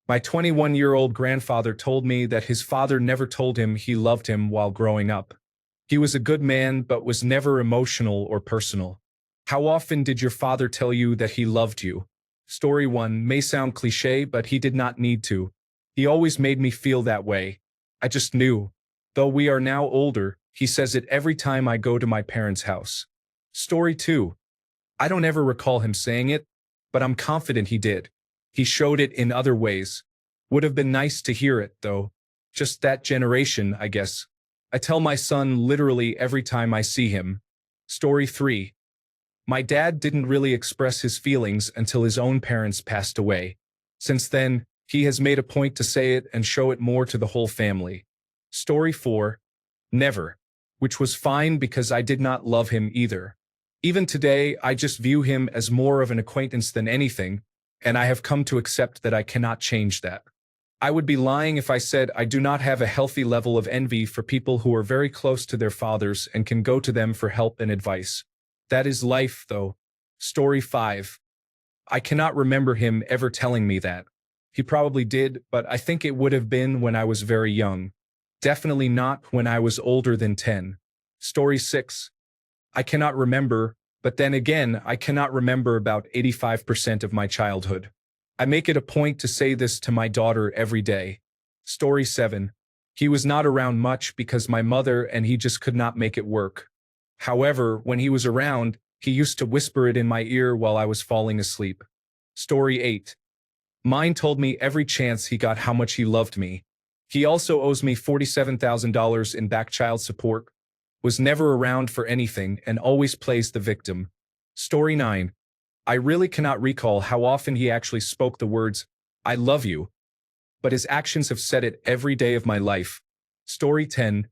My 21-year-old grandfather told me that his father never told him he loved him while growing up. He was a good man but was never emotional or personal. How often did your father tell you that he loved you? Story 1 may sound cliché, but he did not need to. He always made me feel that way. I just knew. Though we are now older, he says it every time I go to my parents' house. Story 2. I don't ever recall him saying it, but I'm confident he did. He showed it in other ways. Would have been nice to hear it, though. Just that generation, I guess. I tell my son literally every time I see him. Story 3. My dad didn't really express his feelings until his own parents passed away. Since then, he has made a point to say it and show it more to the whole family. Story 4. Never. Which was fine because I did not love him either. Even today, I just view him as more of an acquaintance than anything, and I have come to accept that I cannot change that. I would be lying if I said I do not have a healthy level of envy for people who are very close to their fathers and can go to them for help and advice. That is life, though. Story 5. I cannot remember him ever telling me that. He probably did, but I think it would have been when I was very young. Definitely not when I was older than 10. Story 6. I cannot remember, but then again, I cannot remember about 85% of my childhood. I make it a point to say this to my daughter every day. Story 7. He was not around much because my mother and he just could not make it work. However, when he was around, he used to whisper it in my ear while I was falling asleep. Story 8. Mine told me every chance he got how much he loved me. He also owes me $47,000 in back child support, was never around for anything, and always plays the victim. Story 9. I really cannot recall how often he actually spoke the words, "I love you," but his actions have said it every day of my life. Story 10.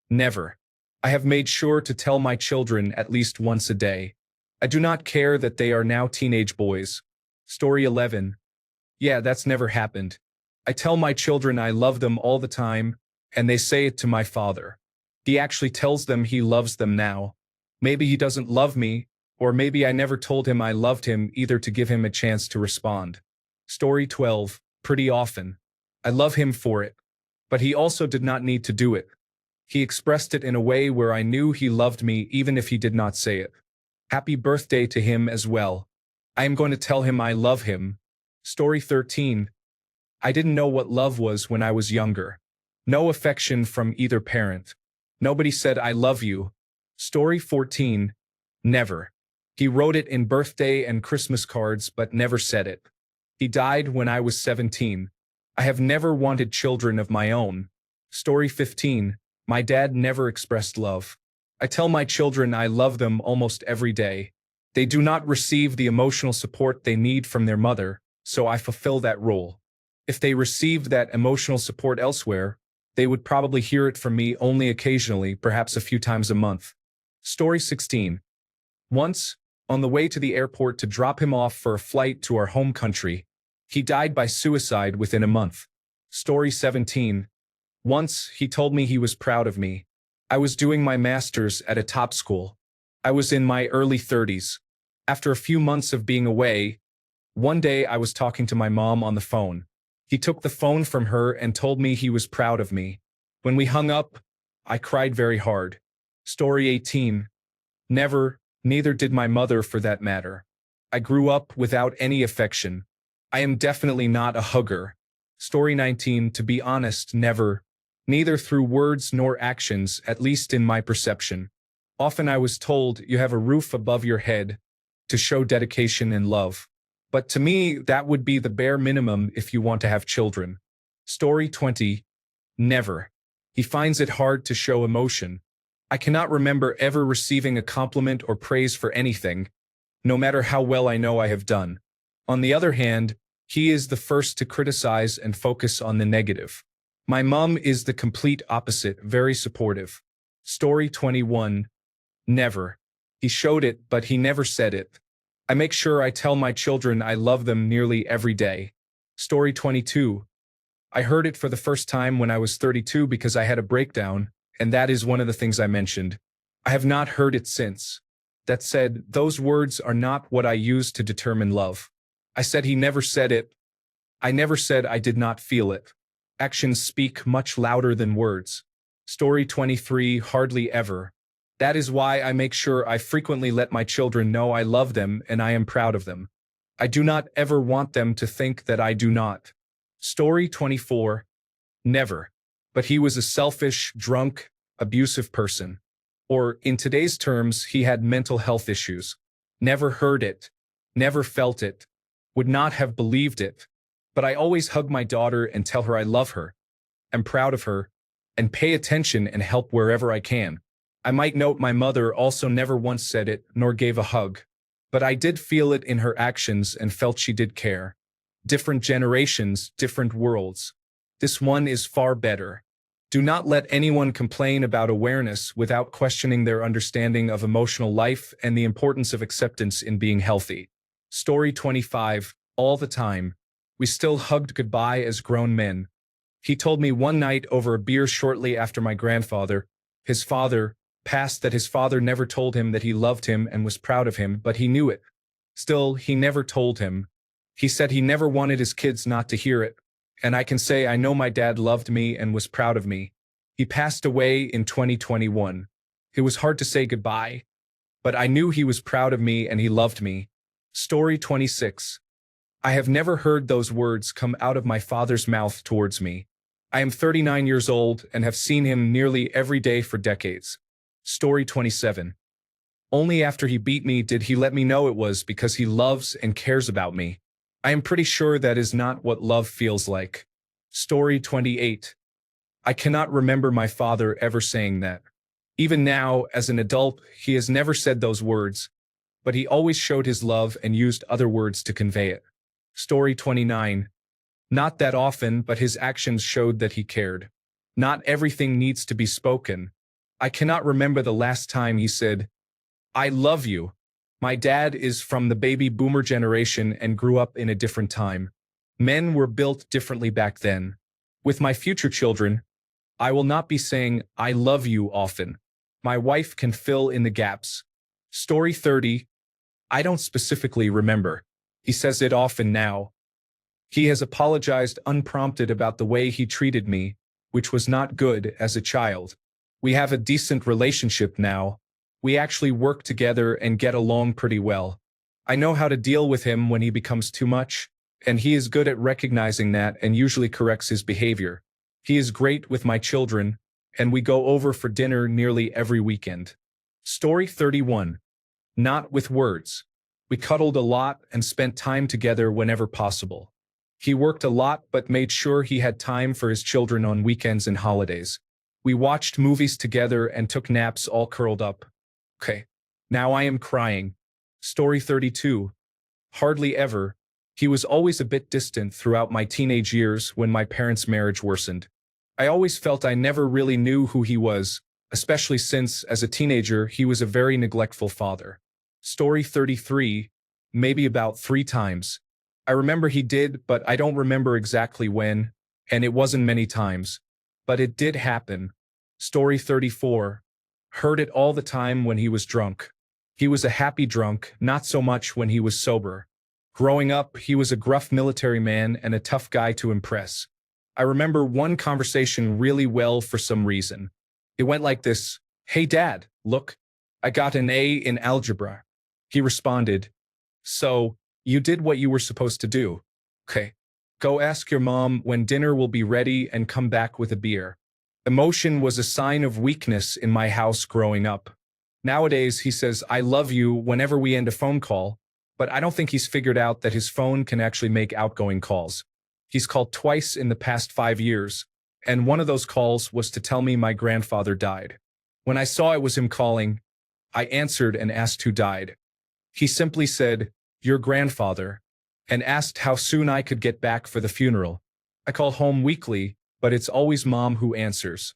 Never. I have made sure to tell my children at least once a day. I do not care that they are now teenage boys. Story 11. Yeah, that's never happened. I tell my children I love them all the time, and they say it to my father. He actually tells them he loves them now. Maybe he doesn't love me, or maybe I never told him I loved him either to give him a chance to respond. Story 12. Pretty often. I love him for it. But he also did not need to do it. He expressed it in a way where I knew he loved me even if he did not say it. Happy birthday to him as well. I am going to tell him I love him. Story 13. I didn't know what love was when I was younger. No affection from either parent. Nobody said I love you. Story 14. Never. He wrote it in birthday and Christmas cards but never said it. He died when I was 17. I have never wanted children of my own. Story 15. My dad never expressed love. I tell my children I love them almost every day. They do not receive the emotional support they need from their mother, so I fulfill that role. If they received that emotional support elsewhere, they would probably hear it from me only occasionally, perhaps a few times a month. Story 16. Once, on the way to the airport to drop him off for a flight to our home country, he died by suicide within a month. Story 17. Once, he told me he was proud of me. I was doing my master's at a top school. I was in my early 30s. After a few months of being away, one day I was talking to my mom on the phone. He took the phone from her and told me he was proud of me. When we hung up, I cried very hard. Story 18. Never, neither did my mother for that matter. I grew up without any affection. I am definitely not a hugger. Story 19. To be honest, never. Neither through words nor actions, at least in my perception. Often I was told you have a roof above your head to show dedication and love. But to me, that would be the bare minimum if you want to have children. Story 20. Never. He finds it hard to show emotion. I cannot remember ever receiving a compliment or praise for anything, no matter how well I know I have done. On the other hand, he is the first to criticize and focus on the negative. My mom is the complete opposite, very supportive. Story 21. Never. He showed it, but he never said it. I make sure I tell my children I love them nearly every day. Story 22. I heard it for the first time when I was 32 because I had a breakdown, and that is one of the things I mentioned. I have not heard it since. That said, those words are not what I use to determine love. I said he never said it, I never said I did not feel it. Actions speak much louder than words. Story 23, hardly ever. That is why I make sure I frequently let my children know I love them and I am proud of them. I do not ever want them to think that I do not. Story 24, never. But he was a selfish, drunk, abusive person. Or, in today's terms, he had mental health issues. Never heard it. Never felt it. Would not have believed it. But I always hug my daughter and tell her I love her, am proud of her, and pay attention and help wherever I can. I might note my mother also never once said it, nor gave a hug. But I did feel it in her actions and felt she did care. Different generations, different worlds. This one is far better. Do not let anyone complain about awareness without questioning their understanding of emotional life and the importance of acceptance in being healthy. Story 25, all the time. We still hugged goodbye as grown men. He told me one night over a beer shortly after my grandfather, his father, passed that his father never told him that he loved him and was proud of him, but he knew it. Still, he never told him. He said he never wanted his kids not to hear it. And I can say I know my dad loved me and was proud of me. He passed away in 2021. It was hard to say goodbye, but I knew he was proud of me and he loved me. Story 26. I have never heard those words come out of my father's mouth towards me. I am 39 years old and have seen him nearly every day for decades. Story 27. Only after he beat me did he let me know it was because he loves and cares about me. I am pretty sure that is not what love feels like. Story 28. I cannot remember my father ever saying that. Even now, as an adult, he has never said those words, but he always showed his love and used other words to convey it. Story 29. Not that often, but his actions showed that he cared. Not everything needs to be spoken. I cannot remember the last time he said, "I love you." My dad is from the baby boomer generation and grew up in a different time. Men were built differently back then. With my future children, I will not be saying, "I love you" often. My wife can fill in the gaps. Story 30. I don't specifically remember. He says it often now. He has apologized unprompted about the way he treated me, which was not good as a child. We have a decent relationship now. We actually work together and get along pretty well. I know how to deal with him when he becomes too much, and he is good at recognizing that and usually corrects his behavior. He is great with my children, and we go over for dinner nearly every weekend. Story 31. Not with words. We cuddled a lot and spent time together whenever possible. He worked a lot but made sure he had time for his children on weekends and holidays. We watched movies together and took naps all curled up. Okay, now I am crying. Story 32. Hardly ever. He was always a bit distant throughout my teenage years when my parents' marriage worsened. I always felt I never really knew who he was, especially since, as a teenager, he was a very neglectful father. Story 33. Maybe about 3 times. I remember he did, but I don't remember exactly when, and it wasn't many times. But it did happen. Story 34. Heard it all the time when he was drunk. He was a happy drunk, not so much when he was sober. Growing up, he was a gruff military man and a tough guy to impress. I remember one conversation really well for some reason. It went like this: "Hey Dad, look, I got an A in algebra." He responded, "So, you did what you were supposed to do. Okay, go ask your mom when dinner will be ready and come back with a beer." Emotion was a sign of weakness in my house growing up. Nowadays, he says, "I love you" whenever we end a phone call, but I don't think he's figured out that his phone can actually make outgoing calls. He's called twice in the past 5 years, and one of those calls was to tell me my grandfather died. When I saw it was him calling, I answered and asked who died. He simply said, "Your grandfather," and asked how soon I could get back for the funeral. I call home weekly, but it's always Mom who answers.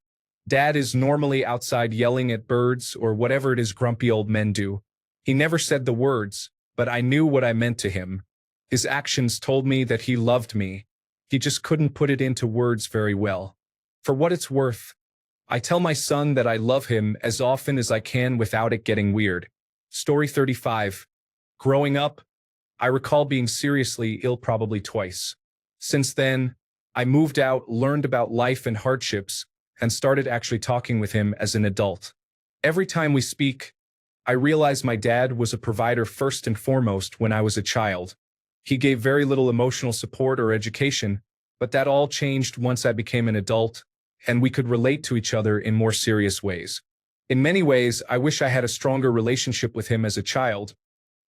Dad is normally outside yelling at birds or whatever it is grumpy old men do. He never said the words, but I knew what I meant to him. His actions told me that he loved me. He just couldn't put it into words very well. For what it's worth, I tell my son that I love him as often as I can without it getting weird. Story 35. Growing up, I recall being seriously ill probably twice. Since then, I moved out, learned about life and hardships, and started actually talking with him as an adult. Every time we speak, I realize my dad was a provider first and foremost when I was a child. He gave very little emotional support or education, but that all changed once I became an adult, and we could relate to each other in more serious ways. In many ways, I wish I had a stronger relationship with him as a child,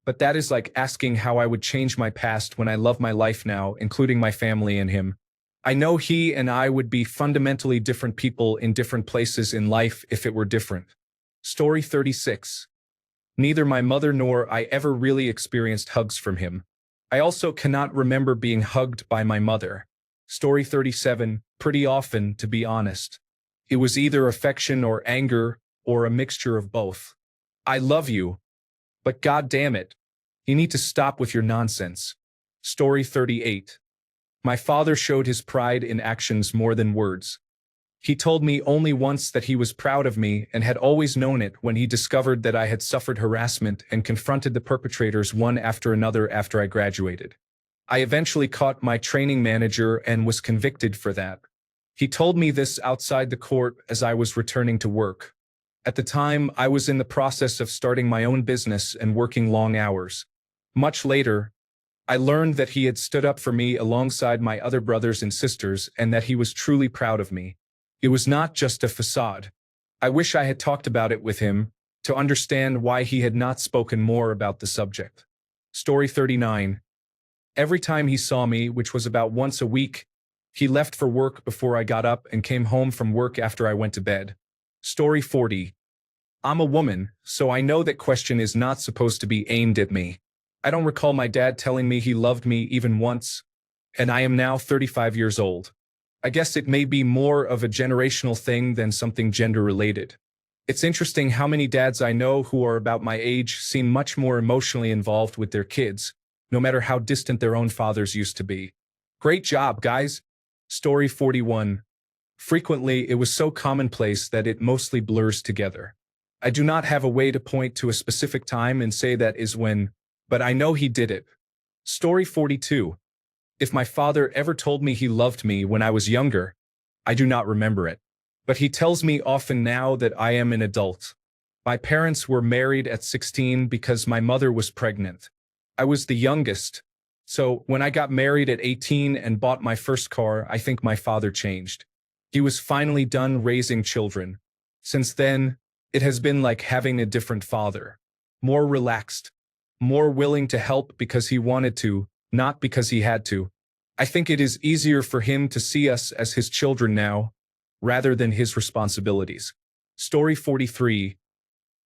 but that is like asking how I would change my past when I love my life now, including my family and him. I know he and I would be fundamentally different people in different places in life if it were different. Story 36. Neither my mother nor I ever really experienced hugs from him. I also cannot remember being hugged by my mother. Story 37. Pretty often, to be honest. It was either affection or anger or a mixture of both. I love you, but god damn it, you need to stop with your nonsense. Story 38. My father showed his pride in actions more than words. He told me only once that he was proud of me and had always known it when he discovered that I had suffered harassment and confronted the perpetrators one after another after I graduated. I eventually caught my training manager and was convicted for that. He told me this outside the court as I was returning to work. At the time, I was in the process of starting my own business and working long hours. Much later, I learned that he had stood up for me alongside my other brothers and sisters and that he was truly proud of me. It was not just a facade. I wish I had talked about it with him to understand why he had not spoken more about the subject. Story 39. Every time he saw me, which was about once a week, he left for work before I got up and came home from work after I went to bed. Story 40. I'm a woman, so I know that question is not supposed to be aimed at me. I don't recall my dad telling me he loved me even once, and I am now 35 years old. I guess it may be more of a generational thing than something gender-related. It's interesting how many dads I know who are about my age seem much more emotionally involved with their kids, no matter how distant their own fathers used to be. Great job, guys! Story 41. Frequently, it was so commonplace that it mostly blurs together. I do not have a way to point to a specific time and say that is when, but I know he did it. Story 42. If my father ever told me he loved me when I was younger, I do not remember it. But he tells me often now that I am an adult. My parents were married at 16 because my mother was pregnant. I was the youngest, so when I got married at 18 and bought my first car, I think my father changed. He was finally done raising children. Since then, it has been like having a different father. More relaxed. More willing to help because he wanted to, not because he had to. I think it is easier for him to see us as his children now, rather than his responsibilities. Story 43.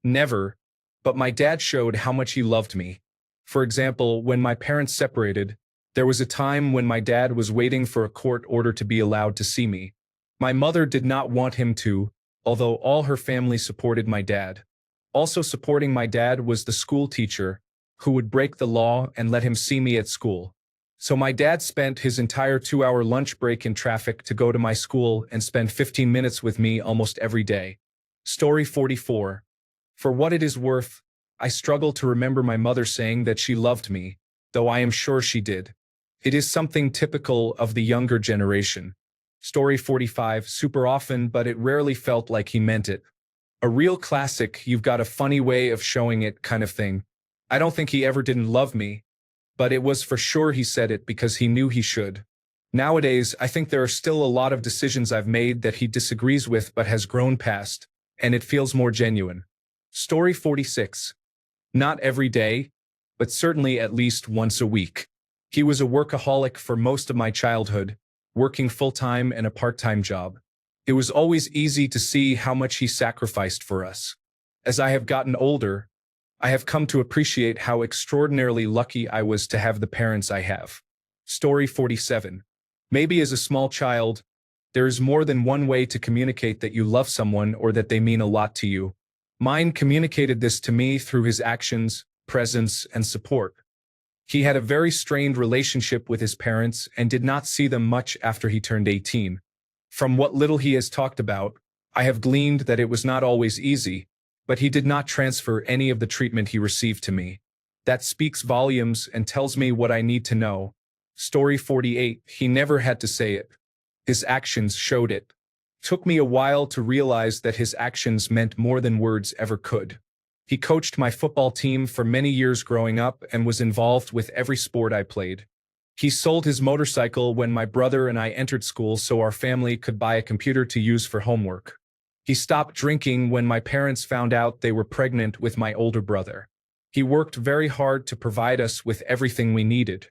Never, but my dad showed how much he loved me. For example, when my parents separated, there was a time when my dad was waiting for a court order to be allowed to see me. My mother did not want him to, although all her family supported my dad. Also supporting my dad was the school teacher, who would break the law and let him see me at school. So my dad spent his entire 2-hour lunch break in traffic to go to my school and spend 15 minutes with me almost every day. Story 44. For what it is worth, I struggle to remember my mother saying that she loved me, though I am sure she did. It is something typical of the younger generation. Story 45. Super often, but it rarely felt like he meant it. A real classic, you've got a funny way of showing it kind of thing. I don't think he ever didn't love me, but it was for sure he said it because he knew he should. Nowadays, I think there are still a lot of decisions I've made that he disagrees with but has grown past, and it feels more genuine. Story 46. Not every day, but certainly at least once a week. He was a workaholic for most of my childhood, working full-time and a part-time job. It was always easy to see how much he sacrificed for us. As I have gotten older, I have come to appreciate how extraordinarily lucky I was to have the parents I have. Story 47. Maybe as a small child, there is more than one way to communicate that you love someone or that they mean a lot to you. Mine communicated this to me through his actions, presence, and support. He had a very strained relationship with his parents and did not see them much after he turned 18. From what little he has talked about, I have gleaned that it was not always easy, but he did not transfer any of the treatment he received to me. That speaks volumes and tells me what I need to know. Story 48. He never had to say it. His actions showed it. Took me a while to realize that his actions meant more than words ever could. He coached my football team for many years growing up and was involved with every sport I played. He sold his motorcycle when my brother and I entered school so our family could buy a computer to use for homework. He stopped drinking when my parents found out they were pregnant with my older brother. He worked very hard to provide us with everything we needed.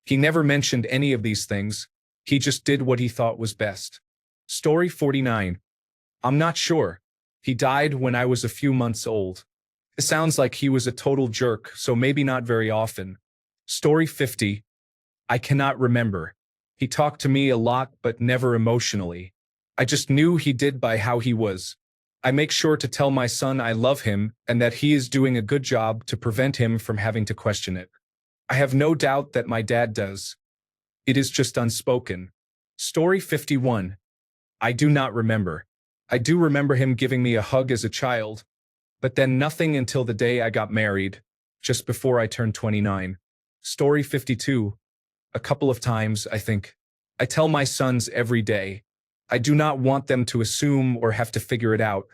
He never mentioned any of these things. He just did what he thought was best. Story 49. I'm not sure. He died when I was a few months old. It sounds like he was a total jerk, so maybe not very often. Story 50. I cannot remember. He talked to me a lot, but never emotionally. I just knew he did by how he was. I make sure to tell my son I love him and that he is doing a good job to prevent him from having to question it. I have no doubt that my dad does. It is just unspoken. Story 51. I do not remember. I do remember him giving me a hug as a child, but then nothing until the day I got married, just before I turned 29. Story 52. A couple of times, I think. I tell my sons every day. I do not want them to assume or have to figure it out.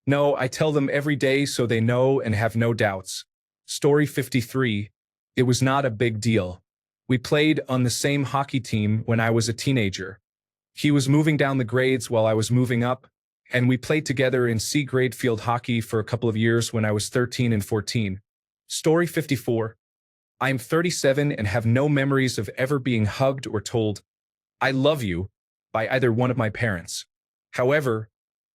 No, I tell them every day so they know and have no doubts. Story 53. It was not a big deal. We played on the same hockey team when I was a teenager. He was moving down the grades while I was moving up, and we played together in C grade field hockey for a couple of years when I was 13 and 14. Story 54. I am 37 and have no memories of ever being hugged or told, "I love you," by either one of my parents. However,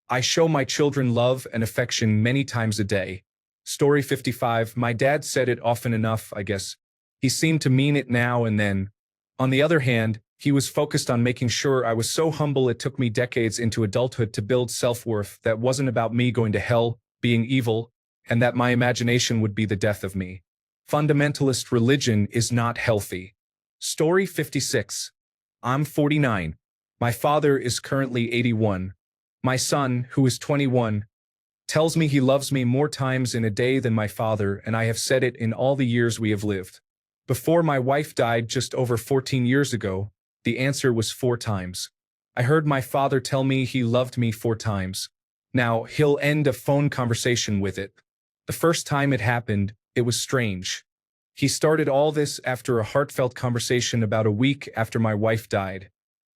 I show my children love and affection many times a day. Story 55. My dad said it often enough, I guess. He seemed to mean it now and then. On the other hand, he was focused on making sure I was so humble it took me decades into adulthood to build self-worth that wasn't about me going to hell, being evil, and that my imagination would be the death of me. Fundamentalist religion is not healthy. Story 56. I'm 49. My father is currently 81. My son, who is 21, tells me he loves me more times in a day than my father, and I have said it in all the years we have lived. Before my wife died just over 14 years ago, the answer was 4 times. I heard my father tell me he loved me 4 times. Now, he'll end a phone conversation with it. The first time it happened, it was strange. He started all this after a heartfelt conversation about a week after my wife died,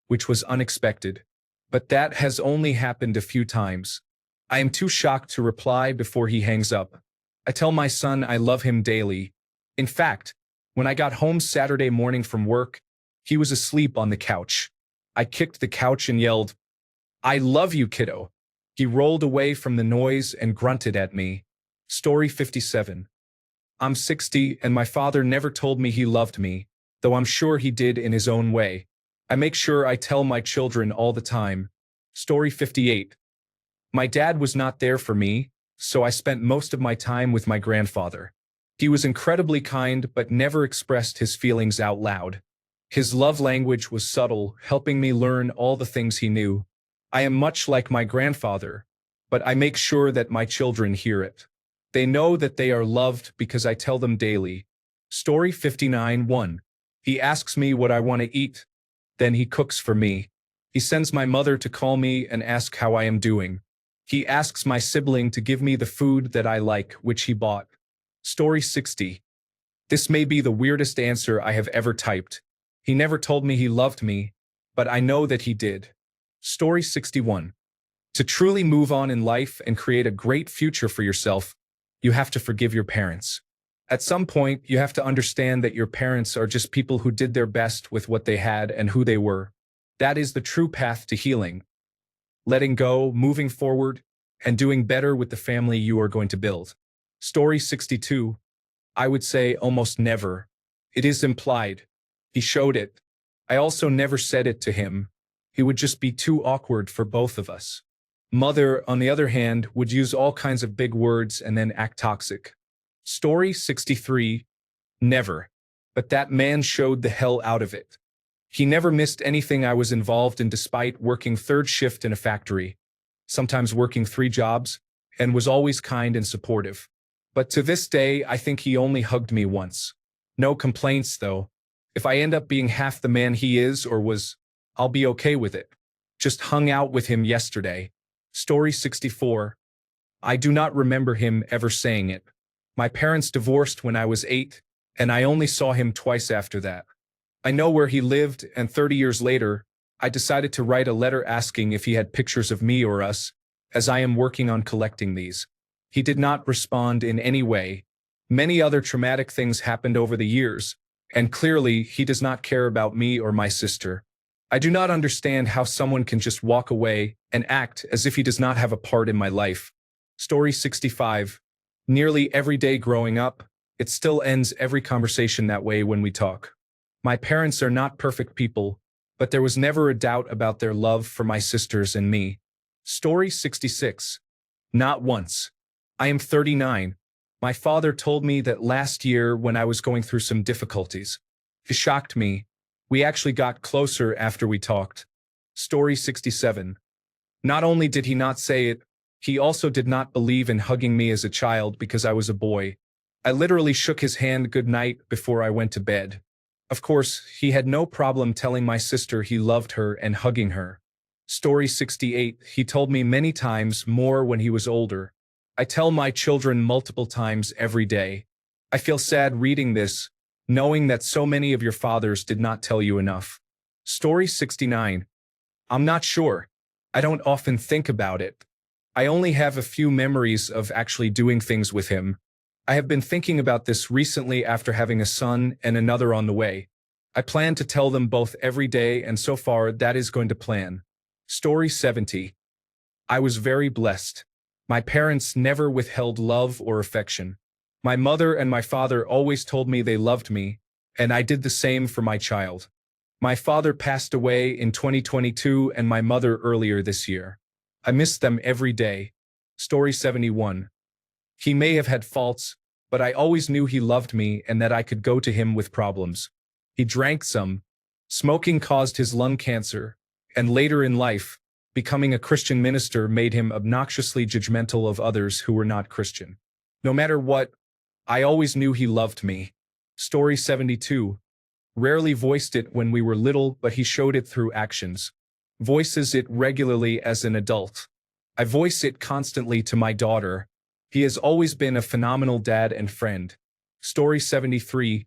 which was unexpected. But that has only happened a few times. I am too shocked to reply before he hangs up. I tell my son I love him daily. In fact, when I got home Saturday morning from work, he was asleep on the couch. I kicked the couch and yelled, "I love you, kiddo." He rolled away from the noise and grunted at me. Story 57. I'm 60 and my father never told me he loved me, though I'm sure he did in his own way. I make sure I tell my children all the time. Story 58. My dad was not there for me, so I spent most of my time with my grandfather. He was incredibly kind but never expressed his feelings out loud. His love language was subtle, helping me learn all the things he knew. I am much like my grandfather, but I make sure that my children hear it. They know that they are loved because I tell them daily. Story 59:1. He asks me what I want to eat. Then he cooks for me. He sends my mother to call me and ask how I am doing. He asks my sibling to give me the food that I like, which he bought. Story 60. This may be the weirdest answer I have ever typed. He never told me he loved me, but I know that he did. Story 61. To truly move on in life and create a great future for yourself, you have to forgive your parents. At some point, you have to understand that your parents are just people who did their best with what they had and who they were. That is the true path to healing. Letting go, moving forward, and doing better with the family you are going to build. Story 62. I would say almost never. It is implied. He showed it. I also never said it to him. He would just be too awkward for both of us. Mother, on the other hand, would use all kinds of big words and then act toxic. Story 63. Never. But that man showed the hell out of it. He never missed anything I was involved in despite working 3rd shift in a factory, sometimes working 3 jobs, and was always kind and supportive. But to this day, I think he only hugged me once. No complaints, though. If I end up being half the man he is or was, I'll be okay with it. Just hung out with him yesterday. Story 64. I do not remember him ever saying it. My parents divorced when I was 8, and I only saw him twice after that. I know where he lived, and 30 years later, I decided to write a letter asking if he had pictures of me or us, as I am working on collecting these. He did not respond in any way. Many other traumatic things happened over the years, and clearly he does not care about me or my sister. I do not understand how someone can just walk away and act as if he does not have a part in my life. Story 65. Nearly every day growing up, it still ends every conversation that way when we talk. My parents are not perfect people, but there was never a doubt about their love for my sisters and me. Story 66. Not once. I am 39. My father told me that last year when I was going through some difficulties. It shocked me. We actually got closer after we talked. Story 67. Not only did he not say it, he also did not believe in hugging me as a child because I was a boy. I literally shook his hand goodnight before I went to bed. Of course, he had no problem telling my sister he loved her and hugging her. Story 68. He told me many times more when he was older. I tell my children multiple times every day. I feel sad reading this, knowing that so many of your fathers did not tell you enough. Story 69. I'm not sure. I don't often think about it. I only have a few memories of actually doing things with him. I have been thinking about this recently after having a son and another on the way. I plan to tell them both every day, and so far that is going to plan. Story 70. I was very blessed. My parents never withheld love or affection. My mother and my father always told me they loved me, and I did the same for my child. My father passed away in 2022 and my mother earlier this year. I miss them every day. Story 71. He may have had faults, but I always knew he loved me and that I could go to him with problems. He drank some. Smoking caused his lung cancer, and later in life, becoming a Christian minister made him obnoxiously judgmental of others who were not Christian. No matter what, I always knew he loved me. Story 72. Rarely voiced it when we were little, but he showed it through actions. Voices it regularly as an adult. I voice it constantly to my daughter. He has always been a phenomenal dad and friend. Story 73.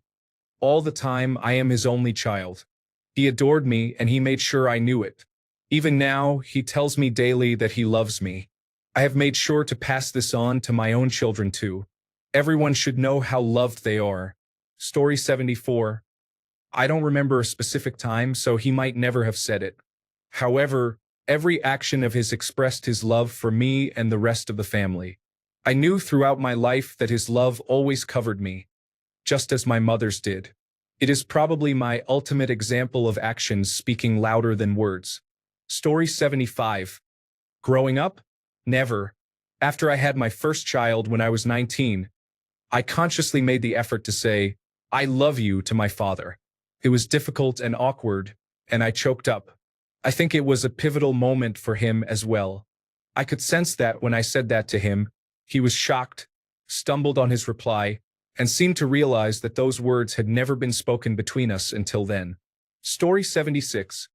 All the time I am his only child. He adored me and he made sure I knew it. Even now, he tells me daily that he loves me. I have made sure to pass this on to my own children too. Everyone should know how loved they are. Story 74. I don't remember a specific time, so he might never have said it. However, every action of his expressed his love for me and the rest of the family. I knew throughout my life that his love always covered me, just as my mother's did. It is probably my ultimate example of actions speaking louder than words. Story 75. Growing up? Never. After I had my first child when I was 19, I consciously made the effort to say, "I love you" to my father. It was difficult and awkward, and I choked up. I think it was a pivotal moment for him as well. I could sense that when I said that to him, he was shocked, stumbled on his reply, and seemed to realize that those words had never been spoken between us until then. Story 76.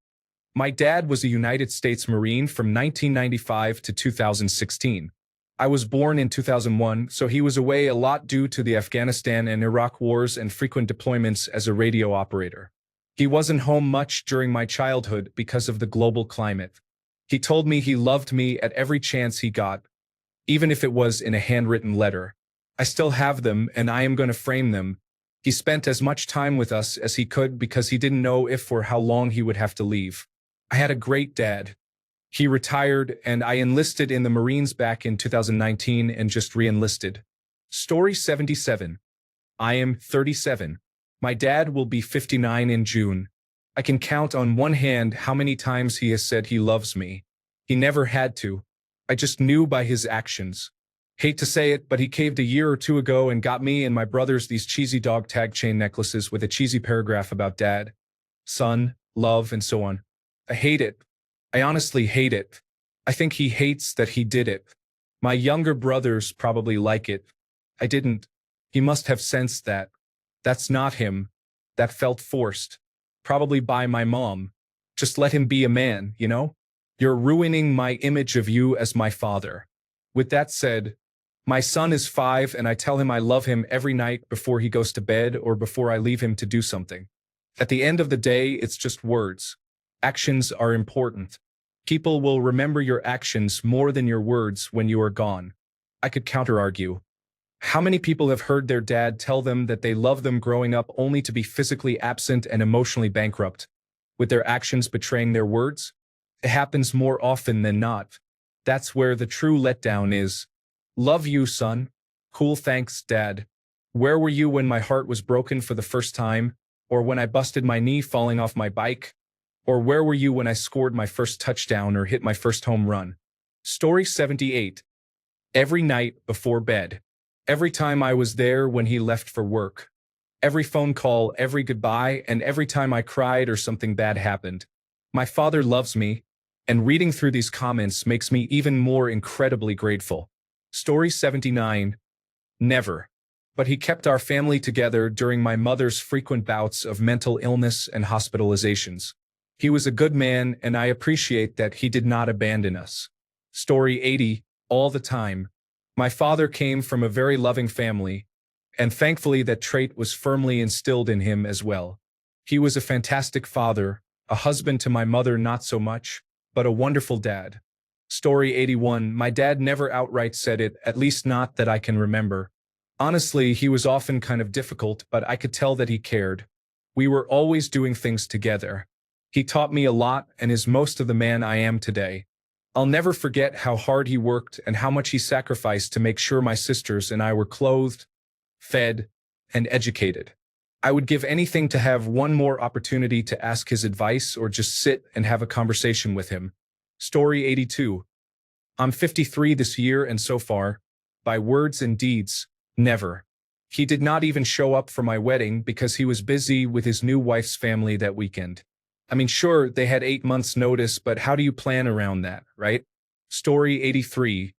My dad was a United States Marine from 1995 to 2016. I was born in 2001, so he was away a lot due to the Afghanistan and Iraq wars and frequent deployments as a radio operator. He wasn't home much during my childhood because of the global climate. He told me he loved me at every chance he got, even if it was in a handwritten letter. I still have them, and I am going to frame them. He spent as much time with us as he could because he didn't know if or how long he would have to leave. I had a great dad. He retired, and I enlisted in the Marines back in 2019 and just re-enlisted. Story 77. I am 37. My dad will be 59 in June. I can count on one hand how many times he has said he loves me. He never had to. I just knew by his actions. Hate to say it, but he caved a year or two ago and got me and my brothers these cheesy dog tag chain necklaces with a cheesy paragraph about dad, son, love, and so on. I hate it. I honestly hate it. I think he hates that he did it. My younger brothers probably like it. I didn't. He must have sensed that. That's not him. That felt forced. Probably by my mom. Just let him be a man, you know? You're ruining my image of you as my father. With that said, my son is 5 and I tell him I love him every night before he goes to bed or before I leave him to do something. At the end of the day, it's just words. Actions are important. People will remember your actions more than your words when you are gone. I could counter-argue. How many people have heard their dad tell them that they love them growing up only to be physically absent and emotionally bankrupt, with their actions betraying their words? It happens more often than not. That's where the true letdown is. Love you, son. Cool, thanks, Dad. Where were you when my heart was broken for the first time? Or when I busted my knee falling off my bike? Or where were you when I scored my first touchdown or hit my first home run? Story 78. Every night before bed. Every time I was there when he left for work. Every phone call, every goodbye, and every time I cried or something bad happened. My father loves me, and reading through these comments makes me even more incredibly grateful. Story 79. Never. But he kept our family together during my mother's frequent bouts of mental illness and hospitalizations. He was a good man, and I appreciate that he did not abandon us. Story 80. All the time. My father came from a very loving family, and thankfully that trait was firmly instilled in him as well. He was a fantastic father, a husband to my mother not so much, but a wonderful dad. Story 81. My dad never outright said it, at least not that I can remember. Honestly, he was often kind of difficult, but I could tell that he cared. We were always doing things together. He taught me a lot and is most of the man I am today. I'll never forget how hard he worked and how much he sacrificed to make sure my sisters and I were clothed, fed, and educated. I would give anything to have one more opportunity to ask his advice or just sit and have a conversation with him. Story 82. I'm 53 this year and so far, by words and deeds, never. He did not even show up for my wedding because he was busy with his new wife's family that weekend. I mean, sure, they had 8 months' notice, but how do you plan around that, right? Story 83.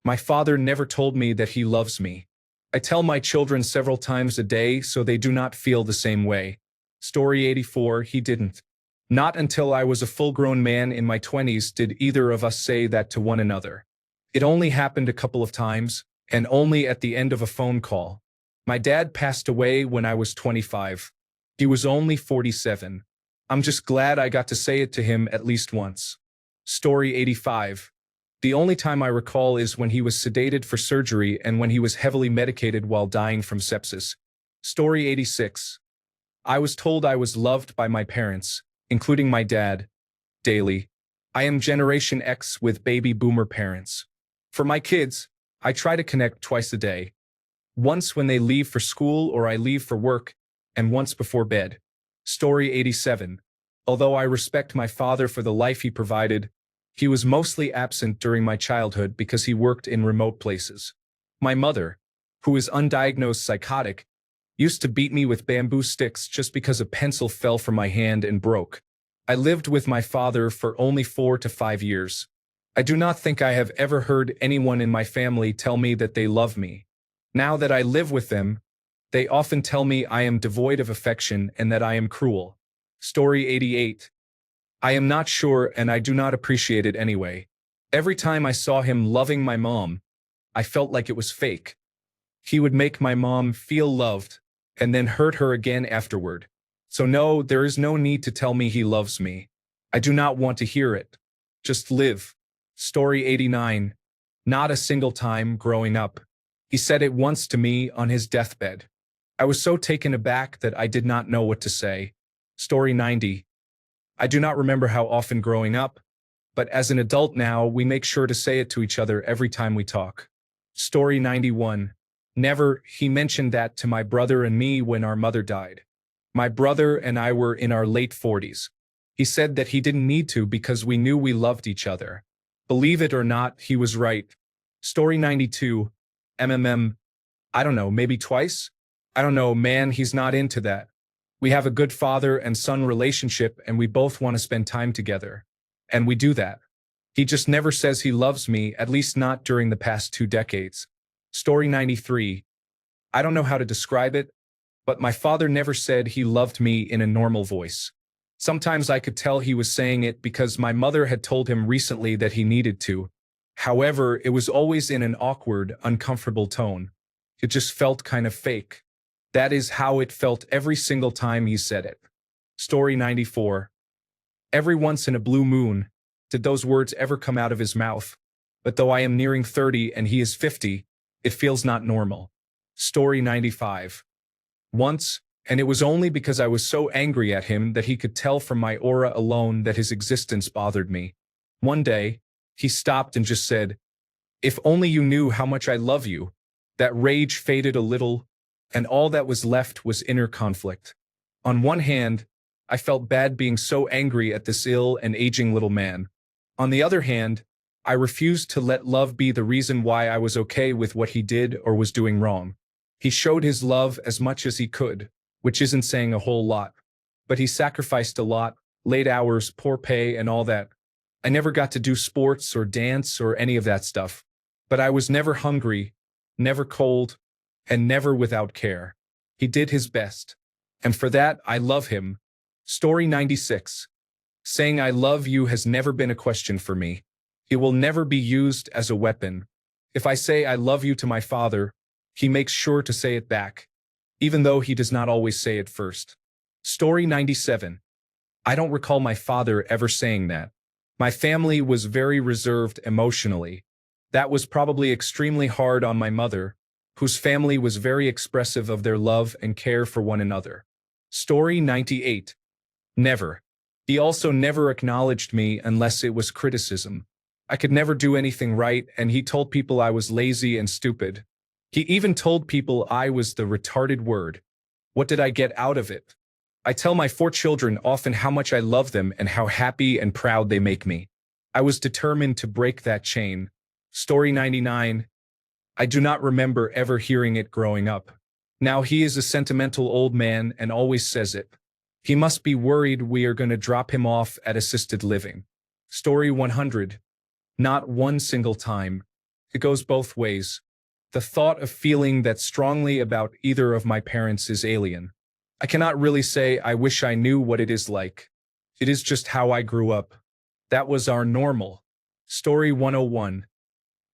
My father never told me that he loves me. I tell my children several times a day so they do not feel the same way. Story 84. He didn't. Not until I was a full-grown man in my 20s did either of us say that to one another. It only happened a couple of times, and only at the end of a phone call. My dad passed away when I was 25. He was only 47. I'm just glad I got to say it to him at least once. Story 85. The only time I recall is when he was sedated for surgery and when he was heavily medicated while dying from sepsis. Story 86. I was told I was loved by my parents, including my dad, daily. I am Generation X with baby boomer parents. For my kids, I try to connect twice a day. Once when they leave for school or I leave for work, and once before bed. Story 87. Although I respect my father for the life he provided, he was mostly absent during my childhood because he worked in remote places. My mother, who is undiagnosed psychotic, used to beat me with bamboo sticks just because a pencil fell from my hand and broke. I lived with my father for only 4 to 5 years. I do not think I have ever heard anyone in my family tell me that they love me. Now that I live with them, they often tell me I am devoid of affection and that I am cruel. Story 88. I am not sure and I do not appreciate it anyway. Every time I saw him loving my mom, I felt like it was fake. He would make my mom feel loved and then hurt her again afterward. So no, there is no need to tell me he loves me. I do not want to hear it. Just live. Story 89. Not a single time growing up. He said it once to me on his deathbed. I was so taken aback that I did not know what to say. Story 90. I do not remember how often growing up, but as an adult now, we make sure to say it to each other every time we talk. Story 91. Never, he mentioned that to my brother and me when our mother died. My brother and I were in our late 40s. He said that he didn't need to because we knew we loved each other. Believe it or not, he was right. Story 92. I don't know, maybe twice? I don't know, man, he's not into that. We have a good father and son relationship and we both want to spend time together. And we do that. He just never says he loves me, at least not during the past 2 decades. Story 93. I don't know how to describe it. But my father never said he loved me in a normal voice. Sometimes I could tell he was saying it because my mother had told him recently that he needed to. However, it was always in an awkward, uncomfortable tone. It just felt kind of fake. That is how it felt every single time he said it. Story 94. Every once in a blue moon, did those words ever come out of his mouth? But though I am nearing 30 and he is 50, it feels not normal. Story 95. Once, and it was only because I was so angry at him that he could tell from my aura alone that his existence bothered me. One day, he stopped and just said, "If only you knew how much I love you." That rage faded a little, and all that was left was inner conflict. On one hand, I felt bad being so angry at this ill and aging little man. On the other hand, I refused to let love be the reason why I was okay with what he did or was doing wrong. He showed his love as much as he could, which isn't saying a whole lot. But he sacrificed a lot, late hours, poor pay, and all that. I never got to do sports or dance or any of that stuff. But I was never hungry, never cold, and never without care. He did his best. And for that, I love him. Story 96. Saying I love you has never been a question for me. It will never be used as a weapon. If I say I love you to my father, he makes sure to say it back, even though he does not always say it first. Story 97. I don't recall my father ever saying that. My family was very reserved emotionally. That was probably extremely hard on my mother, whose family was very expressive of their love and care for one another. Story 98. Never. He also never acknowledged me unless it was criticism. I could never do anything right, and he told people I was lazy and stupid. He even told people I was the retarded word. What did I get out of it? I tell my 4 children often how much I love them and how happy and proud they make me. I was determined to break that chain. Story 99. I do not remember ever hearing it growing up. Now he is a sentimental old man and always says it. He must be worried we are going to drop him off at assisted living. Story 100. Not one single time. It goes both ways. The thought of feeling that strongly about either of my parents is alien. I cannot really say I wish I knew what it is like. It is just how I grew up. That was our normal. Story 101.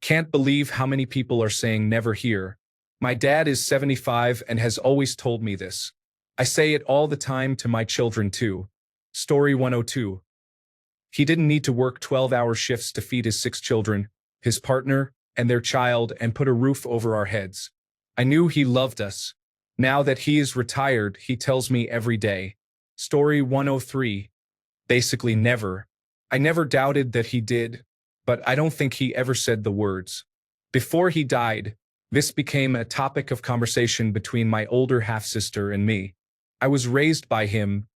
Can't believe how many people are saying never here. My dad is 75 and has always told me this. I say it all the time to my children too. Story 102. He didn't need to work 12-hour shifts to feed his 6 children, his partner, and their child and put a roof over our heads. I knew he loved us. Now that he is retired, he tells me every day. Story 103. Basically never. I never doubted that he did, but I don't think he ever said the words. Before he died, this became a topic of conversation between my older half-sister and me. I was raised by him.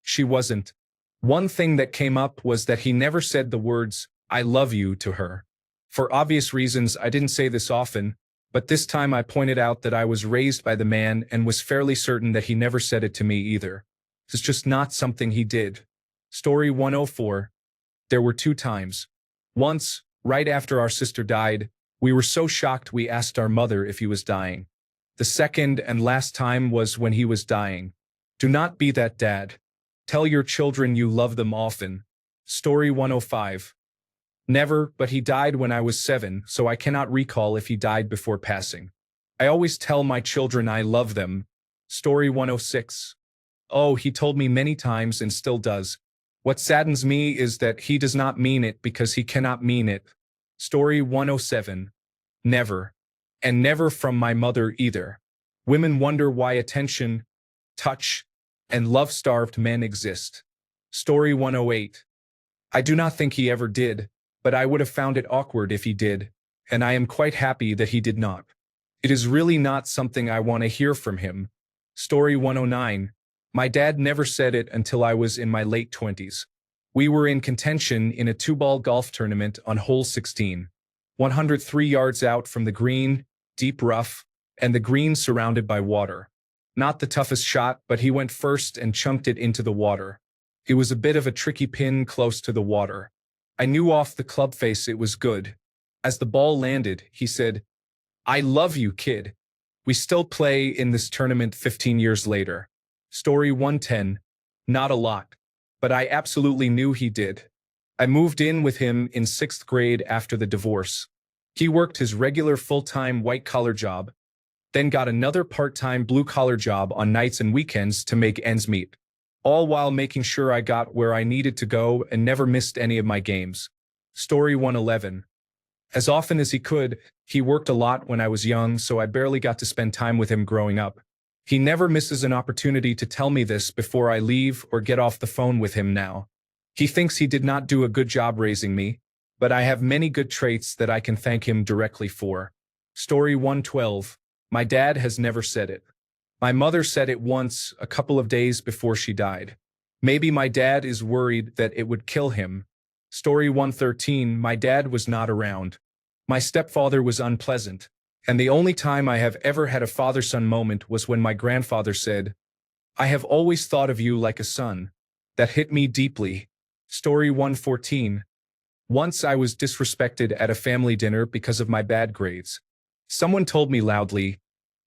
She wasn't. One thing that came up was that he never said the words, "I love you," to her. For obvious reasons, I didn't say this often, but this time I pointed out that I was raised by the man and was fairly certain that he never said it to me either. It's just not something he did. Story 104. There were 2 times. Once, right after our sister died, we were so shocked we asked our mother if he was dying. The second and last time was when he was dying. Do not be that dad. Tell your children you love them often. Story 105. Never, but he died when I was 7, so I cannot recall if he died before passing. I always tell my children I love them. Story 106. Oh, he told me many times and still does. What saddens me is that he does not mean it because he cannot mean it. Story 107. Never. And never from my mother either. Women wonder why attention, touch, and love-starved men exist. Story 108. I do not think he ever did, but I would have found it awkward if he did, and I am quite happy that he did not. It is really not something I want to hear from him. Story 109. My dad never said it until I was in my late 20s. We were in contention in a 2-ball golf tournament on hole 16. 103 yards out from the green, deep rough, and the green surrounded by water. Not the toughest shot, but he went first and chunked it into the water. It was a bit of a tricky pin close to the water. I knew off the club face it was good. As the ball landed, he said, "I love you, kid," We still play in this tournament 15 years later. Story 110. Not a lot. But I absolutely knew he did. I moved in with him in 6th grade after the divorce. He worked his regular full-time white-collar job, then got another part-time blue-collar job on nights and weekends to make ends meet, all while making sure I got where I needed to go and never missed any of my games. Story 111. As often as he could, he worked a lot when I was young, so I barely got to spend time with him growing up. He never misses an opportunity to tell me this before I leave or get off the phone with him now. He thinks he did not do a good job raising me, but I have many good traits that I can thank him directly for. Story 112. My dad has never said it. My mother said it once, a couple of days before she died. Maybe my dad is worried that it would kill him. Story 113. My dad was not around. My stepfather was unpleasant, and the only time I have ever had a father-son moment was when my grandfather said, "I have always thought of you like a son." That hit me deeply. Story 114. Once I was disrespected at a family dinner because of my bad grades. Someone told me loudly,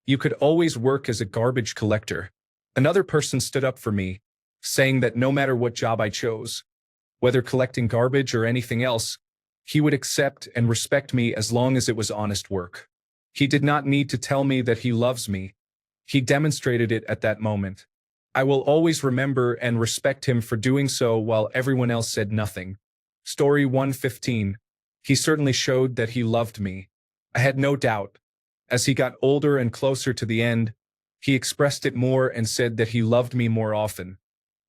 "You could always work as a garbage collector." Another person stood up for me, saying that no matter what job I chose, whether collecting garbage or anything else, he would accept and respect me as long as it was honest work. He did not need to tell me that he loves me. He demonstrated it at that moment. I will always remember and respect him for doing so while everyone else said nothing. Story 115. He certainly showed that he loved me. I had no doubt. As he got older and closer to the end, he expressed it more and said that he loved me more often.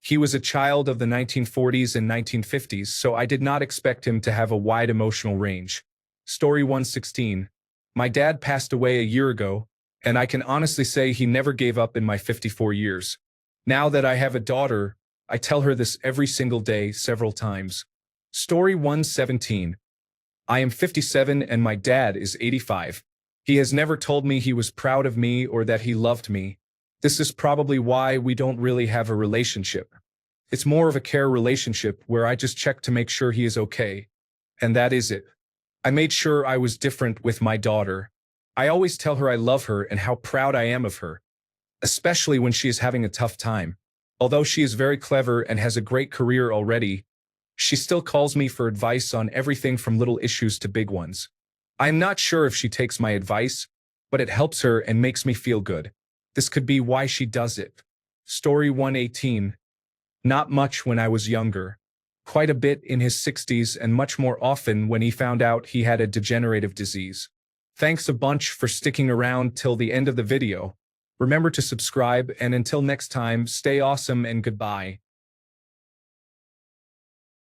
He was a child of the 1940s and 1950s, so I did not expect him to have a wide emotional range. Story 116. My dad passed away a year ago, and I can honestly say he never gave up in my 54 years. Now that I have a daughter, I tell her this every single day, several times. Story 117. I am 57 and my dad is 85. He has never told me he was proud of me or that he loved me. This is probably why we don't really have a relationship. It's more of a care relationship where I just check to make sure he is okay. And that is it. I made sure I was different with my daughter. I always tell her I love her and how proud I am of her, especially when she is having a tough time. Although she is very clever and has a great career already, she still calls me for advice on everything from little issues to big ones. I am not sure if she takes my advice, but it helps her and makes me feel good. This could be why she does it. Story 118. Not much when I was younger. Quite a bit in his 60s and much more often when he found out he had a degenerative disease. Thanks a bunch for sticking around till the end of the video. Remember to subscribe, and until next time, stay awesome and goodbye.